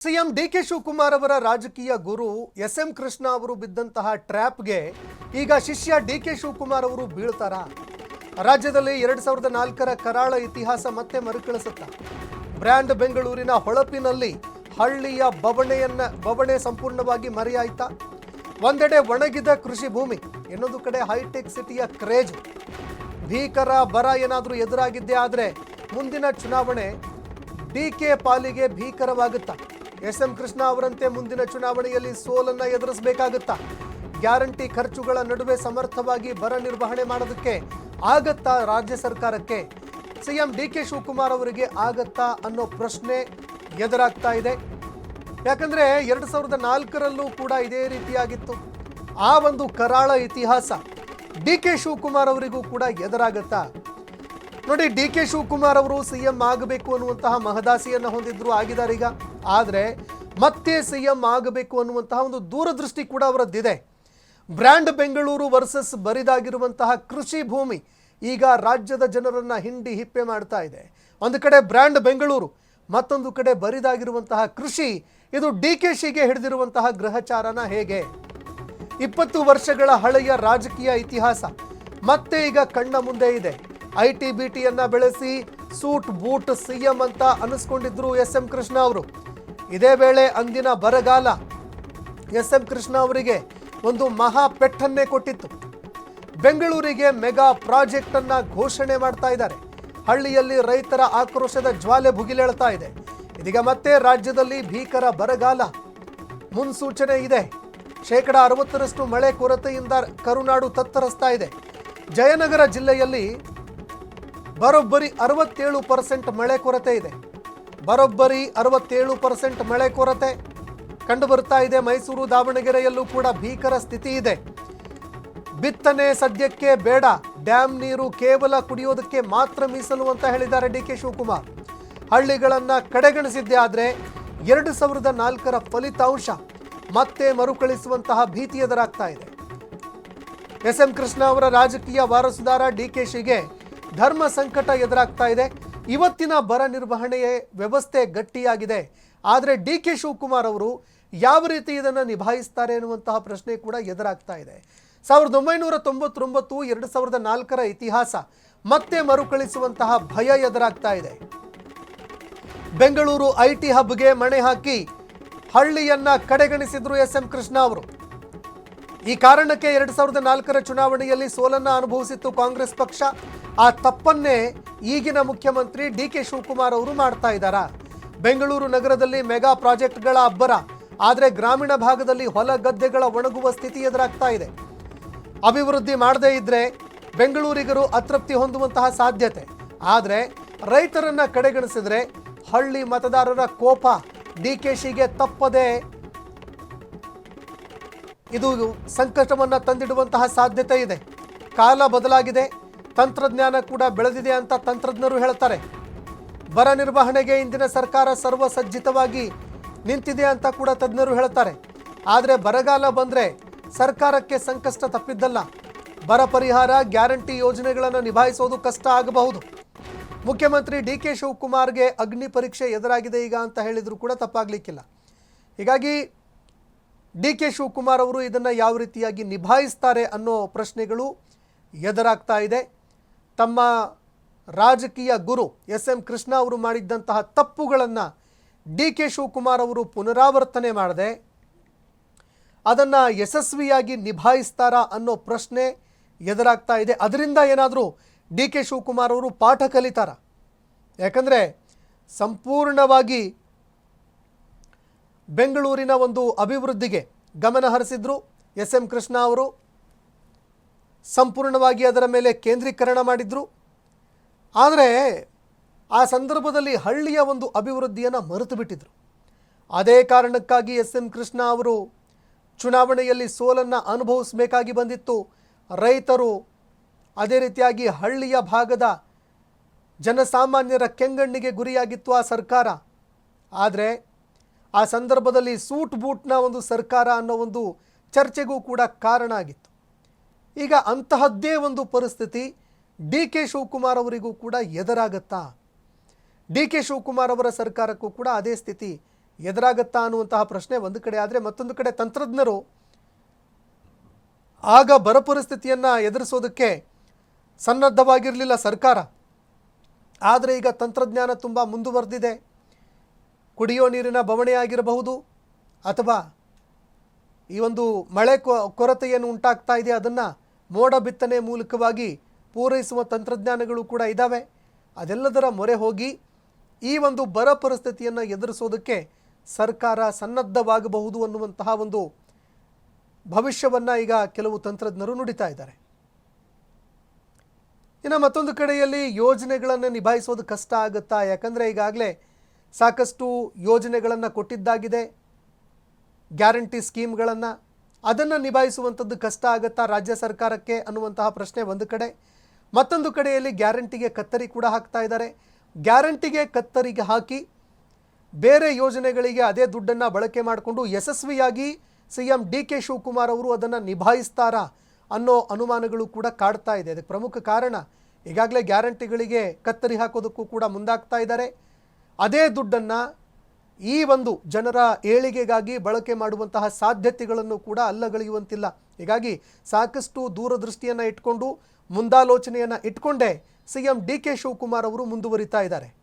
CM DK Shivakumar ಅವರ ರಾಜಕೀಯ ಗುರು SM. Krishna ಅವರು ಬಿದ್ದಂತಹ ಟ್ರ್ಯಾಪ್ಗೆ ಈಗ ಶಿಷ್ಯ ಡಿಕೆ ಶಿವಕುಮಾರ್ ಅವರು ಬೀಳ್ತಾರ. ರಾಜ್ಯದಲ್ಲಿ 2004ರ ಕರಾಳ ಇತಿಹಾಸ ಮತ್ತೆ ಮರುಕಳಿಸುತ್ತಾ ಬ್ರ್ಯಾಂಡ್ ಬೆಂಗಳೂರಿನ ಹೊಳಪಿನಲ್ಲಿ ಹಳ್ಳಿಯ ಬವಣೆ ಸಂಪೂರ್ಣವಾಗಿ ಮರೆಯಾಯ್ತಾ. ಒಂದೆಡೆ ಒಣಗಿದ ಕೃಷಿ ಭೂಮಿ, ಇನ್ನೊಂದು ಕಡೆ ಹೈಟೆಕ್ ಸಿಟಿಯ ಕ್ರೇಜ್. ಭೀಕರ ಬರ ಏನಾದರೂ ಎದುರಾಗಿದ್ದೇ ಆದರೆ ಮುಂದಿನ ಚುನಾವಣೆ ಡಿಕೆ ಪಾಲಿಗೆ ಭೀಕರವಾಗುತ್ತಾ. ಎಸ್.ಎಂ. ಕೃಷ್ಣ ಅವರಂತೆ ಮುಂದಿನ ಚುನಾವಣೆಯಲ್ಲಿ ಸೋಲನ್ನ ಎದುರಿಸಬೇಕಾಗುತ್ತಾ. ಗ್ಯಾರಂಟಿ ಖರ್ಚುಗಳ ನಡುವೆ ಸಮರ್ಥವಾಗಿ ಬರ ನಿರ್ವಹಣೆ ಮಾಡೋದಕ್ಕೆ ಆಗತ್ತಾ ರಾಜ್ಯ ಸರ್ಕಾರಕ್ಕೆ? ಸಿಎಂ ಡಿಕೆ ಶಿವಕುಮಾರ್ ಅವರಿಗೆ ಆಗತ್ತಾ ಅನ್ನೋ ಪ್ರಶ್ನೆ ಎದುರಾಗ್ತಾ ಇದೆ. ಯಾಕಂದ್ರೆ 2004ರಲ್ಲೂ ಕೂಡ ಇದೇ ರೀತಿಯಾಗಿತ್ತು. ಆ ಒಂದು ಕರಾಳ ಇತಿಹಾಸ ಡಿಕೆ ಶಿವಕುಮಾರ್ ಅವರಿಗೂ ಕೂಡ ಎದುರಾಗತ್ತಾ? ನೋಡಿ, ಡಿಕೆ ಶಿವಕುಮಾರ್ ಅವರು ಸಿಎಂ ಆಗಬೇಕು ಅನ್ನುವಂತಹ ಮಹದಾಸೆಯನ್ನು ಹೊಂದಿದ್ರು, ಆಗಿದ್ದಾರೆ ಈಗ. ಆದರೆ ಮತ್ತೆ ಸಿಎಂ ಆಗಬೇಕು ಅನ್ನುವಂತಹ ಒಂದು ದೂರದೃಷ್ಟಿ ಕೂಡ ಅವರದ್ದಿದೆ. ಬ್ರ್ಯಾಂಡ್ ಬೆಂಗಳೂರು ವರ್ಸಸ್ ಬರಿದಾಗಿರುವಂತಹ ಕೃಷಿ ಭೂಮಿ ಈಗ ರಾಜ್ಯದ ಜನರನ್ನ ಹಿಂಡಿ ಹಿಪ್ಪೆ ಮಾಡ್ತಾ ಇದೆ. ಒಂದು ಕಡೆ ಬ್ರ್ಯಾಂಡ್ ಬೆಂಗಳೂರು, ಮತ್ತೊಂದು ಕಡೆ ಬರಿದಾಗಿರುವಂತಹ ಕೃಷಿ. ಇದು ಡಿಕೆಶಿಗೆ ಹಿಡಿದಿರುವಂತಹ ಗ್ರಹಚಾರನ ಹೇಗೆ? 20 ವರ್ಷಗಳ ಹಳೆಯ ರಾಜಕೀಯ ಇತಿಹಾಸ ಮತ್ತೆ ಈಗ ಕಣ್ಣ ಮುಂದೆ ಇದೆ. ಐಟಿ-ಬಿಟಿಯನ್ನ ಬೆಳೆಸಿ ಸೂಟ್ ಬೂಟ್ ಸಿಎಂ ಅಂತ ಅನಿಸ್ಕೊಂಡಿದ್ರು ಎಸ್.ಎಂ. ಕೃಷ್ಣ ಅವರು. ಇದೇ ವೇಳೆ ಅಂದಿನ ಬರಗಾಲ ಎಸ್.ಎಂ. ಕೃಷ್ಣ ಅವರಿಗೆ ಒಂದು ಮಹಾ ಪೆಟ್ಟನ್ನೇ ಕೊಟ್ಟಿತ್ತು. ಬೆಂಗಳೂರಿಗೆ ಮೆಗಾ ಪ್ರಾಜೆಕ್ಟ್ ಅನ್ನ ಘೋಷಣೆ ಮಾಡ್ತಾ ಇದ್ದಾರೆ. ಹಳ್ಳಿಯಲ್ಲಿ ರೈತರ ಆಕ್ರೋಶದ ಜ್ವಾಲೆ ಭುಗಿಲೇಳ್ತಾ ಇದೆ. ಇದೀಗ ಮತ್ತೆ ರಾಜ್ಯದಲ್ಲಿ ಭೀಕರ ಬರಗಾಲ ಮುನ್ಸೂಚನೆ ಇದೆ. 60% ಮಳೆ ಕೊರತೆಯಿಂದ ಕರುನಾಡು ತತ್ತರಿಸ್ತಾ ಇದೆ. ಜಯನಗರ ಜಿಲ್ಲೆಯಲ್ಲಿ ಬರೋಬ್ಬರಿ 67% ಮಳೆ ಕೊರತೆ ಇದೆ. ಬರೋಬ್ಬರಿ 67% ಮಳೆ ಕೊರತೆ ಕಂಡು ಬರ್ತಾ ಇದೆ. ಮೈಸೂರು, ದಾವಣಗೆರೆಯಲ್ಲೂ ಕೂಡ ಭೀಕರ ಸ್ಥಿತಿ ಇದೆ. ಬಿತ್ತನೆ ಸದ್ಯಕ್ಕೆ ಬೇಡ, ಡ್ಯಾಮ್ ನೀರು ಕೇವಲ ಕುಡಿಯೋದಕ್ಕೆ ಮಾತ್ರ ಮೀಸಲು ಅಂತ ಹೇಳಿದ್ದಾರೆ ಡಿಕೆ ಶಿವಕುಮಾರ್. ಹಳ್ಳಿಗಳನ್ನ ಕಡೆಗಣಿಸಿದ್ದೇ ಆದರೆ 2004ರ ಫಲಿತಾಂಶ ಮತ್ತೆ ಮರುಕಳಿಸುವಂತಹ ಭೀತಿ ಎದುರಾಗ್ತಾ ಇದೆ. ಎಸ್.ಎಂ. ಕೃಷ್ಣ ಅವರ ರಾಜಕೀಯ ವಾರಸುದಾರ ಡಿಕೆಶಿಗೆ ಧರ್ಮ ಸಂಕಟ ಎದುರಾಗ್ತಾ ಇದೆ. ಇವತ್ತಿನ ಬರ ನಿರ್ವಹಣೆಯ ವ್ಯವಸ್ಥೆ ಗಟ್ಟಿಯಾಗಿದೆ, ಆದರೆ ಡಿಕೆ ಶಿವಕುಮಾರ್ ಅವರು ಯಾವ ರೀತಿ ಇದನ್ನು ನಿಭಾಯಿಸ್ತಾರೆ ಎನ್ನುವಂತಹ ಪ್ರಶ್ನೆ ಕೂಡ ಎದುರಾಗ್ತಾ ಇದೆ. 1999 2004ರ ಇತಿಹಾಸ ಮತ್ತೆ ಮರುಕಳಿಸುವಂತಹ ಭಯ ಎದುರಾಗ್ತಾ ಇದೆ. ಬೆಂಗಳೂರು ಐಟಿ ಹಬ್ಗೆ ಮಣೆ ಹಾಕಿ ಹಳ್ಳಿಯನ್ನ ಕಡೆಗಣಿಸಿದ್ರು ಎಸ್.ಎಂ. ಕೃಷ್ಣ ಅವರು. ಈ ಕಾರಣಕ್ಕೆ 2004ರ ಚುನಾವಣೆಯಲ್ಲಿ ಸೋಲನ್ನ ಅನುಭವಿಸಿತ್ತು ಕಾಂಗ್ರೆಸ್ ಪಕ್ಷ. ಆ ತಪ್ಪನ್ನೇ ಈಗಿನ ಮುಖ್ಯಮಂತ್ರಿ ಡಿಕೆ ಶಿವಕುಮಾರ್ ಅವರು ಮಾಡ್ತಾ ಇದ್ದಾರಾ? ಬೆಂಗಳೂರು ನಗರದಲ್ಲಿ ಮೆಗಾ ಪ್ರಾಜೆಕ್ಟ್ಗಳ ಅಬ್ಬರ, ಆದರೆ ಗ್ರಾಮೀಣ ಭಾಗದಲ್ಲಿ ಹೊಲ ಗದ್ದೆಗಳ ಒಣಗುವ ಸ್ಥಿತಿ ಎದುರಾಗ್ತಾ ಇದೆ. ಅಭಿವೃದ್ಧಿ ಮಾಡದೇ ಇದ್ರೆ ಬೆಂಗಳೂರಿಗರು ಅತೃಪ್ತಿ ಹೊಂದುವಂತಹ ಸಾಧ್ಯತೆ. ಆದರೆ ರೈತರನ್ನ ಕಡೆಗಣಿಸಿದ್ರೆ ಹಳ್ಳಿ ಮತದಾರರ ಕೋಪ ಡಿಕೆಶಿಗೆ ತಪ್ಪದೆ ಇದು ಸಂಕಟವನ್ನು ತಂದಿಡುವಂತಹ ಸಾಧ್ಯತೆ ಇದೆ. ಕಾಲ ಬದಲಾಗಿದೆ, ತಂತ್ರಜ್ಞಾನ ಕೂಡ ಬೆಳೆದಿದೆ ಅಂತ ತಂತ್ರಜ್ಞರು ಹೇಳ್ತಾರೆ. ಬರ ನಿರ್ವಹಣೆಗೆ ಇಂದಿನ ಸರ್ಕಾರ ಸರ್ವಸಜ್ಜಿತವಾಗಿ ನಿಂತಿದೆ ಅಂತ ಕೂಡ ತಜ್ಞರು ಹೇಳ್ತಾರೆ. ಆದರೆ ಬರಗಾಲ ಬಂದರೆ ಸರ್ಕಾರಕ್ಕೆ ಸಂಕಷ್ಟ ತಪ್ಪಿದ್ದಲ್ಲ. ಬರ ಪರಿಹಾರ, ಗ್ಯಾರಂಟಿ ಯೋಜನೆಗಳನ್ನು ನಿಭಾಯಿಸೋದು ಕಷ್ಟ ಆಗಬಹುದು. ಮುಖ್ಯಮಂತ್ರಿ ಡಿಕೆ ಶಿವಕುಮಾರ್ಗೆ ಅಗ್ನಿ ಪರೀಕ್ಷೆ ಎದುರಾಗಿದೆ ಈಗ ಅಂತ ಹೇಳಿದ್ರು ಕೂಡ ತಪ್ಪಾಗಲಿಕ್ಕಿಲ್ಲ. ಹೀಗಾಗಿ ಡಿಕೆ ಶಿವಕುಮಾರ್ ಅವರು ಇದನ್ನು ಯಾವ ರೀತಿಯಾಗಿ ನಿಭಾಯಿಸ್ತಾರೆ ಅನ್ನೋ ಪ್ರಶ್ನೆಗಳು ಎದುರಾಗ್ತಾ ಇದೆ. ತಮ್ಮ ರಾಜಕೀಯ ಗುರು ಎಸ್.ಎಂ. ಕೃಷ್ಣ ಅವರು ಮಾಡಿದ್ದಂತಹ ತಪ್ಪುಗಳನ್ನು ಡಿಕೆ ಶಿವಕುಮಾರ್ ಅವರು ಪುನರಾವರ್ತನೆ ಮಾಡದೆ ಅದನ್ನು ಯಶಸ್ವಿಯಾಗಿ ನಿಭಾಯಿಸ್ತಾರಾ ಅನ್ನೋ ಪ್ರಶ್ನೆ ಎದುರಾಗ್ತಾ ಇದೆ. ಅದರಿಂದ ಏನಾದರೂ ಡಿಕೆ ಶಿವಕುಮಾರ್ ಅವರು ಪಾಠ ಕಲಿತಾರ? ಯಾಕಂದರೆ ಸಂಪೂರ್ಣವಾಗಿ ಬೆಂಗಳೂರಿನ ಒಂದು ಅಭಿವೃದ್ಧಿಗೆ ಗಮನ ಹರಿಸಿದ್ರು ಎಸ್.ಎಂ. ಕೃಷ್ಣ ಅವರು. ಸಂಪೂರ್ಣವಾಗಿ ಅದರ ಮೇಲೆ ಕೇಂದ್ರೀಕರಣ ಮಾಡಿದ್ರು. ಆದರೆ ಆ ಸಂದರ್ಭದಲ್ಲಿ ಹಳ್ಳಿಯ ಒಂದು ಅಭಿವೃದ್ಧಿಯನ್ನು ಮರೆತು ಬಿಟ್ಟಿದ್ರು. ಅದೇ ಕಾರಣಕ್ಕಾಗಿ ಎಸ್.ಎಂ. ಕೃಷ್ಣ ಅವರು ಚುನಾವಣೆಯಲ್ಲಿ ಸೋಲನ್ನು ಅನುಭವಿಸಬೇಕಾಗಿ ಬಂದಿತ್ತು. ರೈತರು, ಅದೇ ರೀತಿಯಾಗಿ ಹಳ್ಳಿಯ ಭಾಗದ ಜನಸಾಮಾನ್ಯರ ಕೆಂಗಣ್ಣಿಗೆ ಗುರಿಯಾಗಿತ್ತು ಆ ಸರ್ಕಾರ. ಆದರೆ ಆ ಸಂದರ್ಭದಲ್ಲಿ ಸೂಟ್ ಬೂಟ್ನ ಒಂದು ಸರ್ಕಾರ ಅನ್ನೋ ಒಂದು ಚರ್ಚೆಗೂ ಕೂಡ ಕಾರಣ ಆಗಿತ್ತು. ಈಗ ಅಂತಹದ್ದೇ ಒಂದು ಪರಿಸ್ಥಿತಿ ಡಿಕೆ ಶಿವಕುಮಾರ್ ಅವರಿಗೂ ಕೂಡ ಎದುರಾಗತ್ತಾ? ಡಿ ಕೆ ಶಿವಕುಮಾರ್ ಅವರ ಸರ್ಕಾರಕ್ಕೂ ಕೂಡ ಅದೇ ಸ್ಥಿತಿ ಎದುರಾಗತ್ತಾ ಅನ್ನುವಂತಹ ಪ್ರಶ್ನೆ ಒಂದು ಕಡೆ ಆದರೆ, ಮತ್ತೊಂದು ಕಡೆ ತಂತ್ರಜ್ಞರು ಆಗ ಬರ ಪರಿಸ್ಥಿತಿಯನ್ನು ಎದುರಿಸೋದಕ್ಕೆ ಸನ್ನದ್ಧವಾಗಿರಲಿಲ್ಲ ಸರ್ಕಾರ. ಆದರೆ ಈಗ ತಂತ್ರಜ್ಞಾನ ತುಂಬ ಮುಂದುವರೆದಿದೆ. ಕುಡಿಯೋ ನೀರಿನ ಬವಣೆ ಆಗಿರಬಹುದು ಅಥವಾ ಈ ಒಂದು ಮಳೆ ಕೊರತೆಯನ್ನು ಉಂಟಾಗ್ತಾ ಇದೆ ಅದನ್ನು ಮೋಡ ಬಿತ್ತನೆ ಮೂಲಕವಾಗಿ ಪೂರೈಸುವ ತಂತ್ರಜ್ಞಾನಗಳು ಕೂಡ ಇದ್ದಾವೆ. ಅದೆಲ್ಲದರ ಮೊರೆ ಹೋಗಿ ಈ ಒಂದು ಬರ ಪರಿಸ್ಥಿತಿಯನ್ನು ಎದುರಿಸೋದಕ್ಕೆ ಸರ್ಕಾರ ಸನ್ನದ್ಧವಾಗಬಹುದು ಅನ್ನುವಂತಹ ಒಂದು ಭವಿಷ್ಯವನ್ನು ಈಗ ಕೆಲವು ತಂತ್ರಜ್ಞರು ನುಡಿತಾ ಇದ್ದಾರೆ. ಇನ್ನು ಮತ್ತೊಂದು ಕಡೆಯಲ್ಲಿ ಯೋಜನೆಗಳನ್ನು ನಿಭಾಯಿಸೋದು ಕಷ್ಟ ಆಗುತ್ತಾ? ಯಾಕಂದರೆ ಈಗಾಗಲೇ ಸಾಕಷ್ಟು ಯೋಜನೆಗಳನ್ನು ಕೊಟ್ಟಿದ್ದಾಗಿದೆ, ಗ್ಯಾರಂಟಿ ಸ್ಕೀಮ್ಗಳನ್ನು. ಅದನ್ನು ನಿಭಾಯಿಸುವಂಥದ್ದು ಕಷ್ಟ ಆಗುತ್ತಾ ರಾಜ್ಯ ಸರ್ಕಾರಕ್ಕೆ ಅನ್ನುವಂತಹ ಪ್ರಶ್ನೆ ಒಂದು ಕಡೆ. ಮತ್ತೊಂದು ಕಡೆಯಲ್ಲಿ ಗ್ಯಾರಂಟಿಗೆ ಕತ್ತರಿ ಕೂಡ ಹಾಕ್ತಾ ಇದ್ದಾರೆ. ಗ್ಯಾರಂಟಿಗೆ ಕತ್ತರಿಗೆ ಹಾಕಿ ಬೇರೆ ಯೋಜನೆಗಳಿಗೆ ಅದೇ ದುಡ್ಡನ್ನು ಬಳಕೆ ಮಾಡಿಕೊಂಡು ಯಶಸ್ವಿಯಾಗಿ CM DK ಶಿವಕುಮಾರ್ ಅವರು ಅದನ್ನು ನಿಭಾಯಿಸ್ತಾರಾ ಅನ್ನೋ ಅನುಮಾನಗಳು ಕೂಡ ಕಾಡ್ತಾ ಇದೆ. ಅದಕ್ಕೆ ಪ್ರಮುಖ ಕಾರಣ ಈಗಾಗಲೇ ಗ್ಯಾರಂಟಿಗಳಿಗೆ ಕತ್ತರಿ ಹಾಕೋದಕ್ಕೂ ಕೂಡ ಮುಂದಾಗ್ತಾ ಇದ್ದಾರೆ. ಅದೇ ದುಡ್ಡನ್ನು ಈ ಒಂದು ಜನರ ಏಳಿಗೆಗಾಗಿ ಬಳಕೆ ಮಾಡುವಂತಹ ಸಾಧ್ಯತೆಗಳನ್ನು ಕೂಡ ಅಲ್ಲಗಳೆಯುವಂತಿಲ್ಲ. ಹೀಗಾಗಿ ಸಾಕಷ್ಟು ದೂರದೃಷ್ಟಿಯನ್ನು ಇಟ್ಕೊಂಡು ಮುಂದಾಲೋಚನೆಯನ್ನು ಇಟ್ಕೊಂಡೇ CM DK ಶಿವಕುಮಾರ್ ಅವರು ಮುಂದುವರಿತಾ ಇದ್ದಾರೆ.